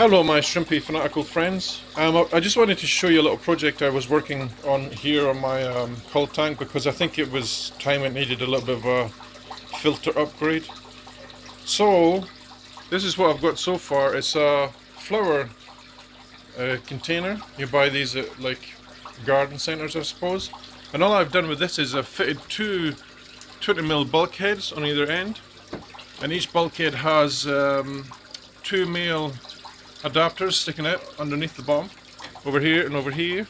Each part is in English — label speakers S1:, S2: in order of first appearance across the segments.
S1: Hello my shrimpy fanatical friends. I just wanted to show you a little project I was working on here on my hull tank, because I think it was time it needed a little bit of a filter upgrade. So this is what I've got so far. It's a flower container. You buy these at like garden centres, I suppose. And all I've done with this is I've fitted two 20mm bulkheads on either end, and each bulkhead has two male adapters sticking out underneath the bottom, over here and over here.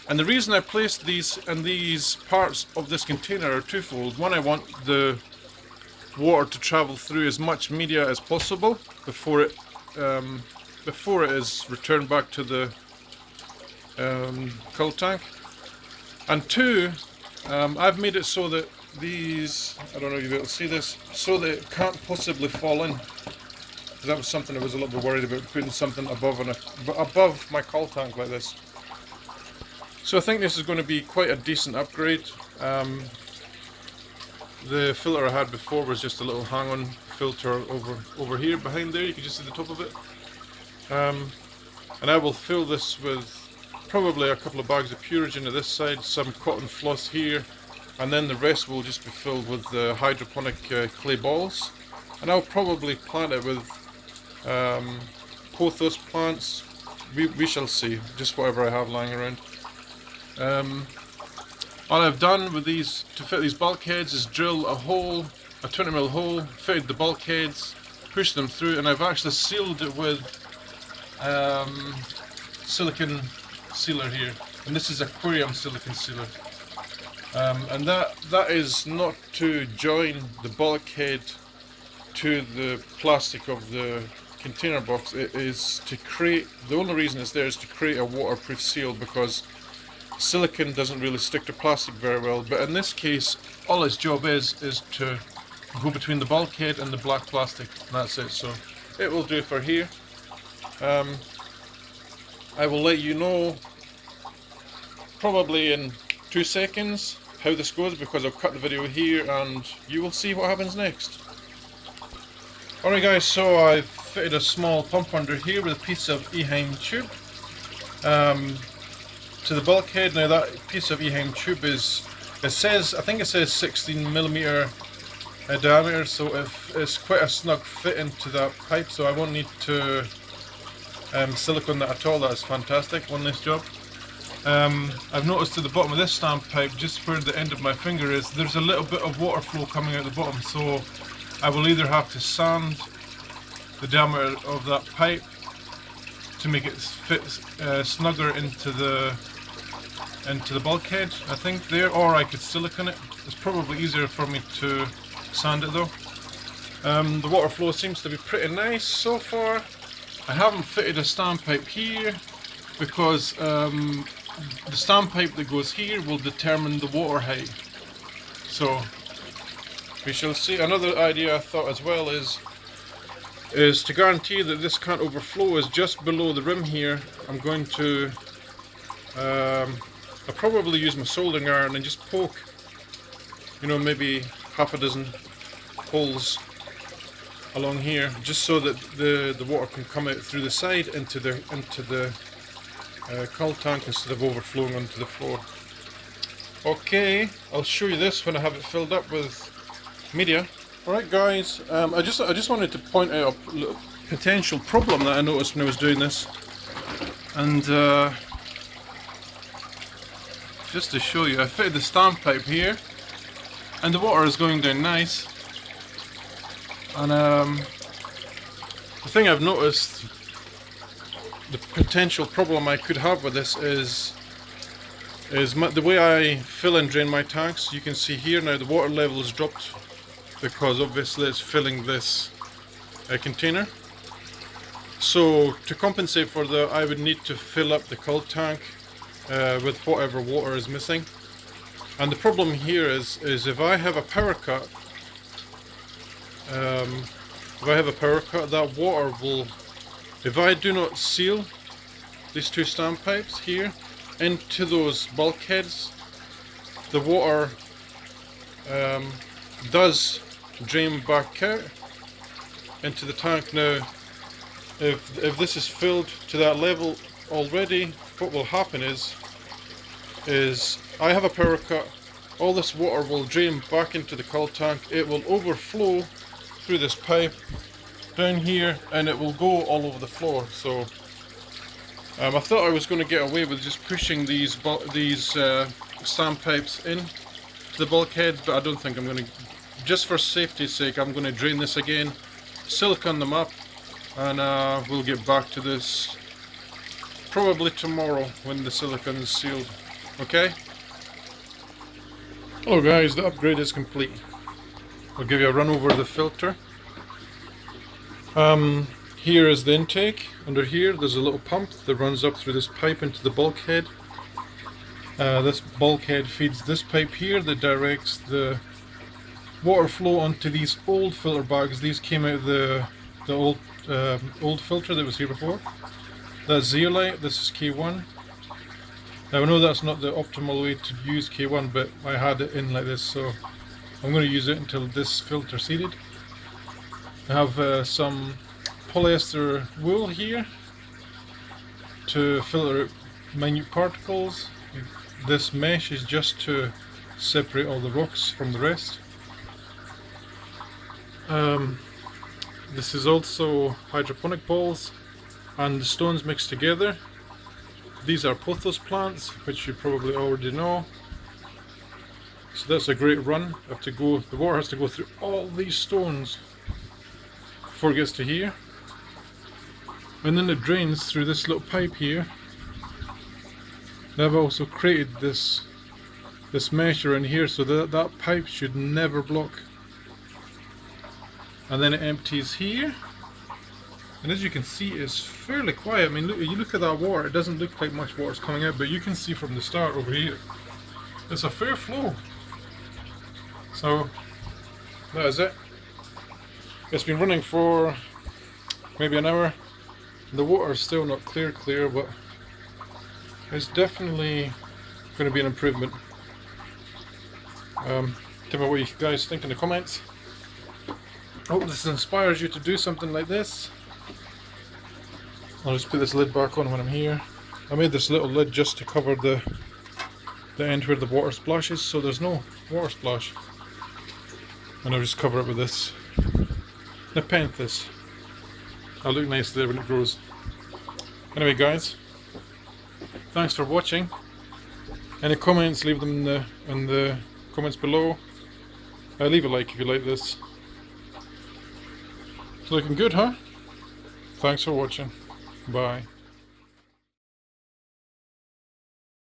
S1: And the reason I placed these and these parts of this container are twofold. One, I want the water to travel through as much media as possible before it is returned back to the hull tank. And two, I've made it so that these, I don't know if you'll be able to see this, so that it can't possibly fall in. That was something I was a little bit worried about, putting something above my hull tank like this. So I think this is going to be quite a decent upgrade. The filter I had before was just a little hang-on filter over here behind there. You can just see the top of it. And I will fill this with probably a couple of bags of Purigen to this side, some cotton floss here, and then the rest will just be filled with the hydroponic clay balls. And I'll probably plant it with pothos plants. We shall see, just whatever I have lying around. All I've done with these, to fit these bulkheads, is drill a hole, a 20mm hole, fitted the bulkheads, pushed them through, and I've actually sealed it with silicon sealer here, and this is Aquarium silicon sealer. And that is not to join the bulkhead to the plastic of the container box. It is to create, the only reason it's there is to create a waterproof seal, because silicon doesn't really stick to plastic very well. But in this case, all its job is to go between the bulkhead and the black plastic, and that's it. So it will do for here. I will let you know probably in 2 seconds how this goes, because I'll cut the video here and you will see what happens next. Alright guys, so I've fitted a small pump under here with a piece of Eheim tube to the bulkhead. Now that piece of Eheim tube is, I think it says 16mm diameter, so it's quite a snug fit into that pipe, so I won't need to silicone that at all. That is fantastic, one nice job. I've noticed at the bottom of this stamp pipe, just where the end of my finger is, there's a little bit of water flow coming out the bottom, so I will either have to sand the diameter of that pipe to make it fit snugger into the bulkhead, I think there, or I could silicone it. It's probably easier for me to sand it though. The water flow seems to be pretty nice so far. I haven't fitted a stand pipe here because the stand pipe that goes here will determine the water height. So we shall see. Another idea I thought as well is to guarantee that this can't overflow, is just below the rim here I'm going to I'll probably use my soldering iron and just poke, you know, maybe half a dozen holes along here, just so that the water can come out through the side into the hull tank instead of overflowing onto the floor. Okay, I'll show you this when I have it filled up with media. Alright guys, I just wanted to point out a little potential problem that I noticed when I was doing this, and just to show you, I fitted the stand pipe here and the water is going down nice, and the thing I've noticed, the potential problem I could have with this is the way I fill and drain my tanks. You can see here now the water level has dropped because obviously it's filling this container. So to compensate for that, I would need to fill up the hull tank with whatever water is missing. And the problem here is if I have a power cut, that water will, if I do not seal these two stand pipes here into those bulkheads, the water does drain back out into the tank. Now if this is filled to that level already, what will happen is I have a power cut. All this water will drain back into the cold tank. It will overflow through this pipe down here, and it will go all over the floor. So I thought I was going to get away with just pushing these sandpipes in to the bulkheads, but I don't think I'm going to. Just for safety's sake, I'm going to drain this again, silicone them up, and we'll get back to this probably tomorrow when the silicone is sealed. Okay? Hello guys, the upgrade is complete. I'll give you a run over the filter. Here is the intake. Under here there's a little pump that runs up through this pipe into the bulkhead. This bulkhead feeds this pipe here that directs the water flow onto these old filter bags. These came out of the old filter that was here before. That's zeolite, this is K1. Now I know that's not the optimal way to use K1, but I had it in like this, so I'm going to use it until this filter seated. I have some polyester wool here to filter out minute particles. This mesh is just to separate all the rocks from the rest. This is also hydroponic balls and the stones mixed together. These are pothos plants, which you probably already know. So that's a great run. The water has to go through all these stones before it gets to here, and then it drains through this little pipe here. Now I've also created this mesh around here so that pipe should never block. And then it empties here, and as you can see, it's fairly quiet. I mean, look, you look at that water, it doesn't look like much water's coming out, but you can see from the start over here, it's a fair flow. So that is it. It's been running for maybe an hour. The water is still not clear, but it's definitely going to be an improvement. Tell me what you guys think in the comments. I hope this inspires you to do something like this. I'll just put this lid back on when I'm here. I made this little lid just to cover the end where the water splashes, so there's no water splash. And I'll just cover it with this Nepenthes. That'll look nice there when it grows. Anyway guys, thanks for watching. Any comments, leave them in the comments below. Leave a like if you like this. It's looking good, huh? Thanks for watching. Bye.